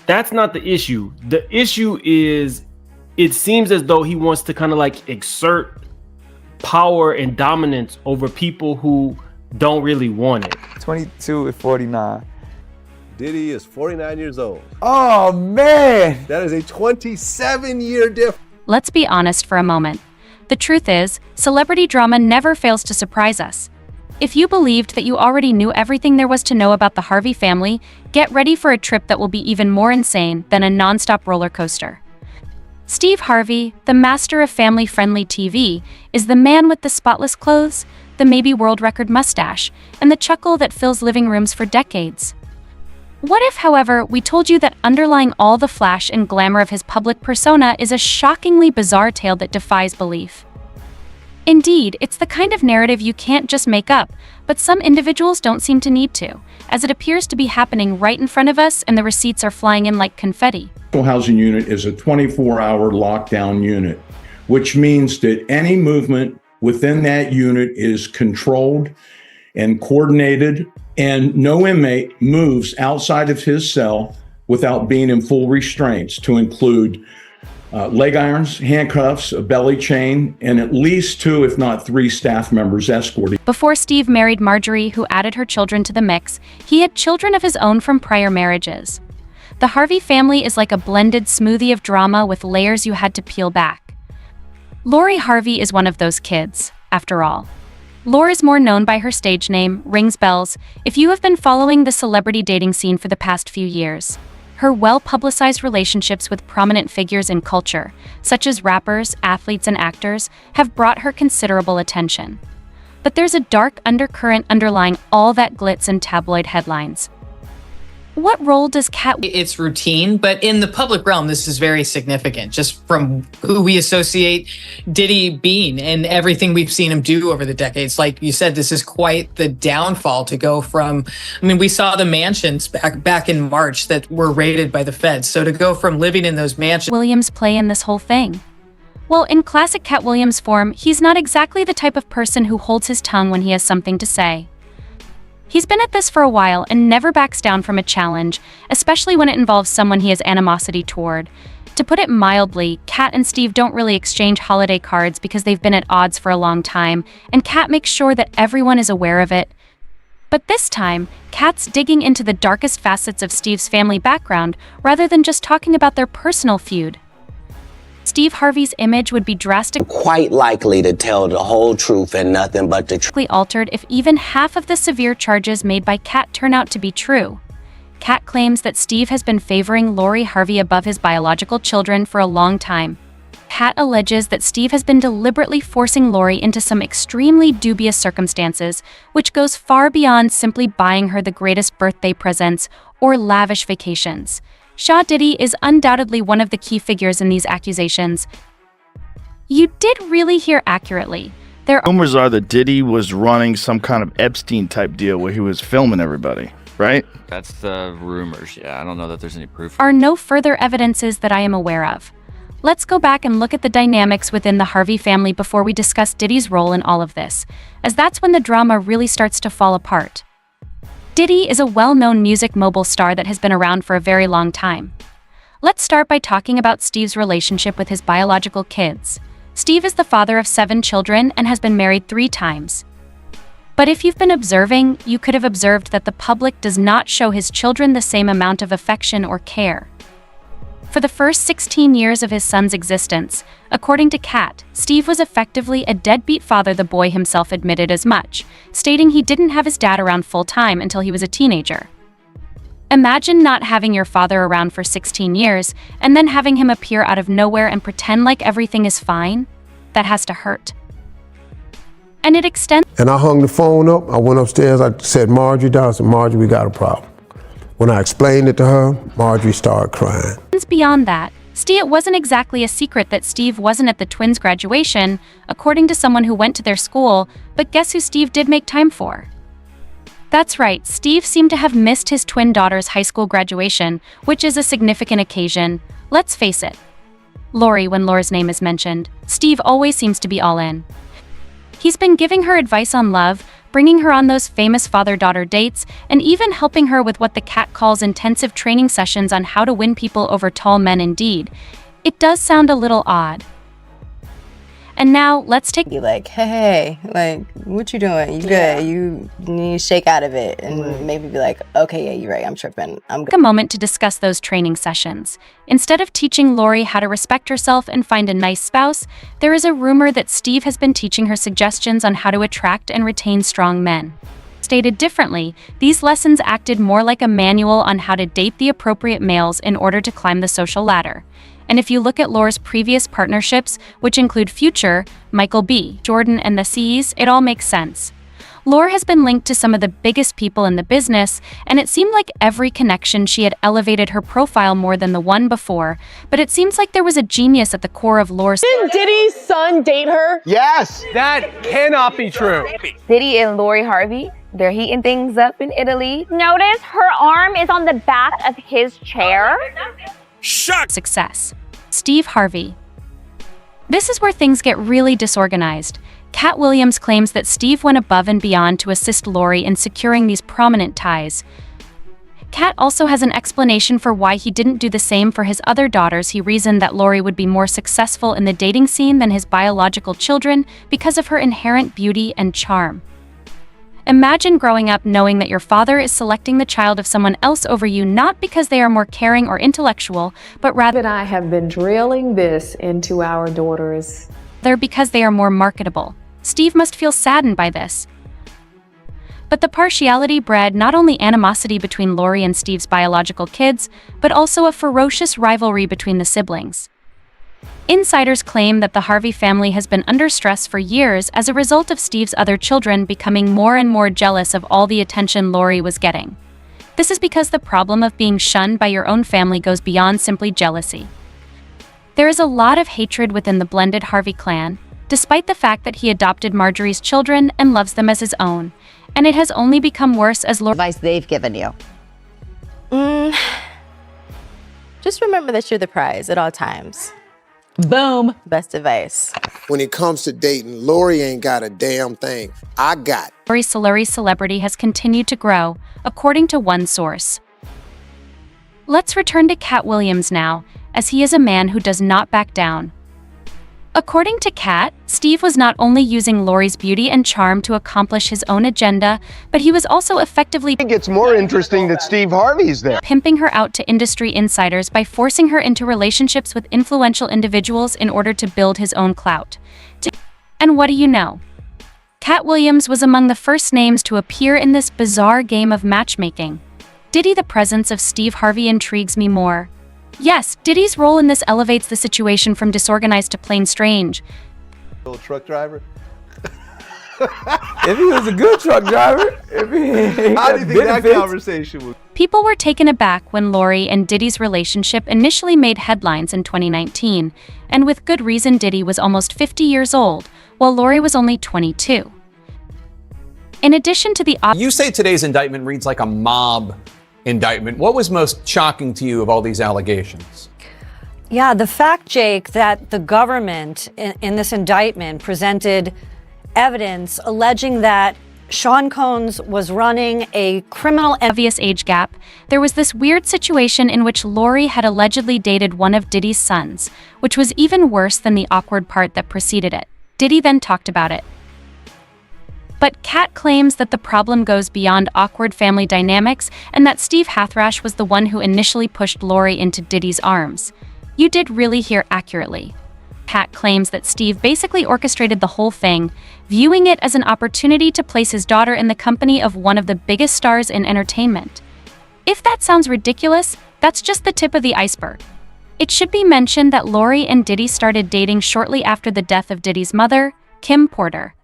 That's not the issue. The issue is it seems as though he wants to kind of like exert power and dominance over people who don't really want it. 22 and 49. Diddy is 49 years old. Oh, man. That is a 27-year difference. Let's be honest for a moment. The truth is, celebrity drama never fails to surprise us. If you believed that you already knew everything there was to know about the Harvey family, get ready for a trip that will be even more insane than a non-stop roller coaster. Steve Harvey, the master of family-friendly TV, is the man with the spotless clothes, the maybe world record mustache, and the chuckle that fills living rooms for decades. What if, however, we told you that underlying all the flash and glamour of his public persona is a shockingly bizarre tale that defies belief? Indeed, it's the kind of narrative you can't just make up, but some individuals don't seem to need to, as it appears to be happening right in front of us and the receipts are flying in like confetti. Housing unit is a 24-hour lockdown unit, which means that any movement within that unit is controlled and coordinated, and no inmate moves outside of his cell without being in full restraints, to include leg irons, handcuffs, a belly chain, and at least 2, if not 3 staff members escorting. Before Steve married Marjorie, who added her children to the mix, he had children of his own from prior marriages. The Harvey family is like a blended smoothie of drama with layers you had to peel back. Lori Harvey is one of those kids, after all. Lori is more known by her stage name, rings bells, if you have been following the celebrity dating scene for the past few years. Her well-publicized relationships with prominent figures in culture, such as rappers, athletes, and actors, have brought her considerable attention. But there's a dark undercurrent underlying all that glitz and tabloid headlines. What role does Cat... It's routine, but in the public realm, this is very significant, just from who we associate Diddy being and everything we've seen him do over the decades. Like you said, this is quite the downfall to go from... I mean, we saw the mansions back in March that were raided by the feds. So to go from living in those mansions... Williams play in this whole thing? Well, in classic Cat Williams form, he's not exactly the type of person who holds his tongue when he has something to say. He's been at this for a while and never backs down from a challenge, especially when it involves someone he has animosity toward. To put it mildly, Cat and Steve don't really exchange holiday cards because they've been at odds for a long time, and Cat makes sure that everyone is aware of it. But this time, Cat's digging into the darkest facets of Steve's family background rather than just talking about their personal feud. Steve Harvey's image would be drastically quite likely to tell the whole truth and nothing but the truth. Altered if even half of the severe charges made by Cat turn out to be true. Cat claims that Steve has been favoring Lori Harvey above his biological children for a long time. Cat alleges that Steve has been deliberately forcing Lori into some extremely dubious circumstances, which goes far beyond simply buying her the greatest birthday presents or lavish vacations. Diddy is undoubtedly one of the key figures in these accusations. You did really hear accurately. Rumors are that Diddy was running some kind of Epstein-type deal where he was filming everybody, right? That's the rumors, yeah. I don't know that there's any proof. Are no further evidences that I am aware of. Let's go back and look at the dynamics within the Harvey family before we discuss Diddy's role in all of this, as that's when the drama really starts to fall apart. Diddy is a well-known music mogul star that has been around for a very long time. Let's start by talking about Steve's relationship with his biological kids. Steve is the father of 7 children and has been married 3 times. But if you've been observing, you could have observed that the public does not show his children the same amount of affection or care. For the first 16 years of his son's existence, according to Cat, Steve was effectively a deadbeat father. The boy himself admitted as much, stating he didn't have his dad around full-time until he was a teenager. Imagine not having your father around for 16 years and then having him appear out of nowhere and pretend like everything is fine. That has to hurt. And it extends... And I hung the phone up, I went upstairs, I said, Marjorie, down. I said, Marjorie, we got a problem. When I explained it to her, Marjorie started crying. Beyond that, it wasn't exactly a secret that Steve wasn't at the twins' graduation, according to someone who went to their school, but guess who Steve did make time for? That's right, Steve seemed to have missed his twin daughter's high school graduation, which is a significant occasion. Let's face it. Lori, when Lori's name is mentioned, Steve always seems to be all in. He's been giving her advice on love, bringing her on those famous father-daughter dates, and even helping her with what the cat calls intensive training sessions on how to win people over tall men. Indeed, it does sound a little odd. And now, let's take you like, hey, like, what you doing? You good? You need to shake out of it and maybe be like, okay, yeah, you're right, I'm tripping. I'm good. A moment to discuss those training sessions. Instead of teaching Lori how to respect herself and find a nice spouse, there is a rumor that Steve has been teaching her suggestions on how to attract and retain strong men. Stated differently, these lessons acted more like a manual on how to date the appropriate males in order to climb the social ladder. And if you look at Lori's previous partnerships, which include Future, Michael B. Jordan, and the C's, it all makes sense. Lori has been linked to some of the biggest people in the business, and it seemed like every connection she had elevated her profile more than the one before, but it seems like there was a genius at the core of Lori's— Didn't Diddy's son date her? Yes! That cannot be true. Diddy and Lori Harvey, they're heating things up in Italy. Notice her arm is on the back of his chair. Success. Steve Harvey. This is where things get really disorganized. Cat Williams claims that Steve went above and beyond to assist Lori in securing these prominent ties. Cat also has an explanation for why he didn't do the same for his other daughters. He reasoned that Lori would be more successful in the dating scene than his biological children because of her inherent beauty and charm. Imagine growing up knowing that your father is selecting the child of someone else over you, not because they are more caring or intellectual, but rather I have been drilling this into our daughters. Because they are more marketable. Steve must feel saddened by this. But the partiality bred not only animosity between Lori and Steve's biological kids, but also a ferocious rivalry between the siblings. Insiders claim that the Harvey family has been under stress for years as a result of Steve's other children becoming more and more jealous of all the attention Lori was getting. This is because the problem of being shunned by your own family goes beyond simply jealousy. There is a lot of hatred within the blended Harvey clan, despite the fact that he adopted Marjorie's children and loves them as his own, and it has only become worse as Lori— Advice they've given you. Just remember that you're the prize at all times. Boom. Best advice. When it comes to dating, Lori ain't got a damn thing. I got. Lori's celebrity has continued to grow, according to one source. Let's return to Cat Williams now, as he is a man who does not back down. According to Cat, Steve was not only using Lori's beauty and charm to accomplish his own agenda, but he was also effectively— It gets more interesting that Steve Harvey's there. pimping her out to industry insiders by forcing her into relationships with influential individuals in order to build his own clout. And what do you know? Cat Williams was among the first names to appear in this bizarre game of matchmaking. Diddy, the presence of Steve Harvey intrigues me more. Yes, Diddy's role in this elevates the situation from disorganized to plain strange. Little truck driver. If he was a good truck driver, How do you think that conversation was? People were taken aback when Lori and Diddy's relationship initially made headlines in 2019, and with good reason. Diddy was almost 50 years old, while Lori was only 22. In addition to the— You say today's indictment reads like a mob indictment. What was most shocking to you of all these allegations? Yeah, the fact, Jake, that the government in this indictment presented evidence alleging that Sean Combs was running a criminal— obvious age gap, there was this weird situation in which Lori had allegedly dated one of Diddy's sons, which was even worse than the awkward part that preceded it. Diddy then talked about it. But Cat claims that the problem goes beyond awkward family dynamics and that Steve Hathrash was the one who initially pushed Lori into Diddy's arms. You did really hear accurately. Cat claims that Steve basically orchestrated the whole thing, viewing it as an opportunity to place his daughter in the company of one of the biggest stars in entertainment. If that sounds ridiculous, that's just the tip of the iceberg. It should be mentioned that Lori and Diddy started dating shortly after the death of Diddy's mother, Kim Porter.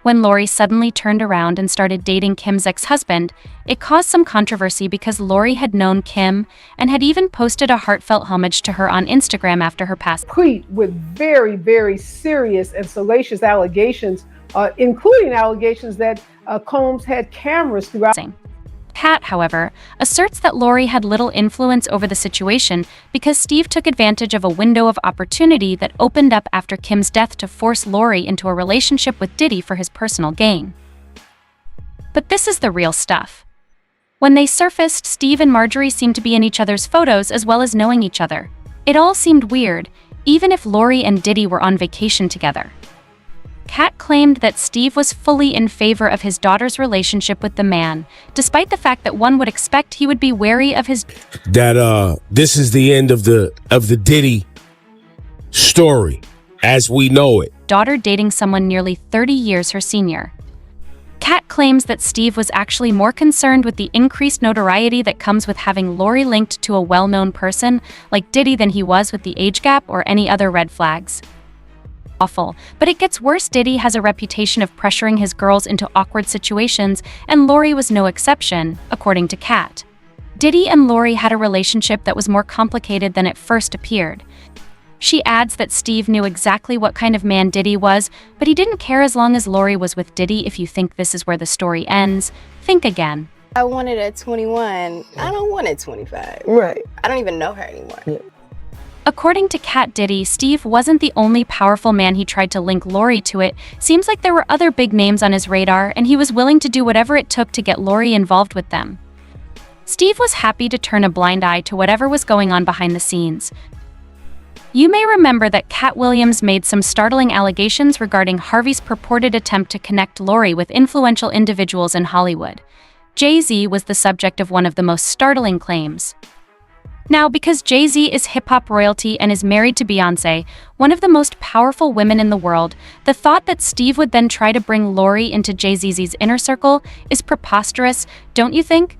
When Lori suddenly turned around and started dating Kim's ex-husband, it caused some controversy because Lori had known Kim and had even posted a heartfelt homage to her on Instagram after her passing. With very, very serious and salacious allegations, including allegations that Combs had cameras throughout. Cat, however, asserts that Lori had little influence over the situation because Steve took advantage of a window of opportunity that opened up after Kim's death to force Lori into a relationship with Diddy for his personal gain. But this is the real stuff. When they surfaced, Steve and Marjorie seemed to be in each other's photos as well as knowing each other. It all seemed weird, even if Lori and Diddy were on vacation together. Kat claimed that Steve was fully in favor of his daughter's relationship with the man, despite the fact that one would expect he would be wary of his... That this is the end of the Diddy story, as we know it. ...daughter dating someone nearly 30 years her senior. Kat claims that Steve was actually more concerned with the increased notoriety that comes with having Lori linked to a well-known person like Diddy than he was with the age gap or any other red flags. Awful, but it gets worse. Diddy has a reputation of pressuring his girls into awkward situations, and Lori was no exception, according to Kat. Diddy and Lori had a relationship that was more complicated than it first appeared. She adds that Steve knew exactly what kind of man Diddy was, but he didn't care as long as Lori was with Diddy. If you think this is where the story ends, think again. I want it at 21. I don't want it 25. Right. I don't even know her anymore. Yeah. According to Kat Diddy, Steve wasn't the only powerful man he tried to link Lori to. It seems like there were other big names on his radar, and he was willing to do whatever it took to get Lori involved with them. Steve was happy to turn a blind eye to whatever was going on behind the scenes. You may remember that Cat Williams made some startling allegations regarding Harvey's purported attempt to connect Lori with influential individuals in Hollywood. Jay-Z was the subject of one of the most startling claims. Now, because Jay-Z is hip-hop royalty and is married to Beyoncé, one of the most powerful women in the world, the thought that Steve would then try to bring Lori into Jay-Z's inner circle is preposterous, don't you think?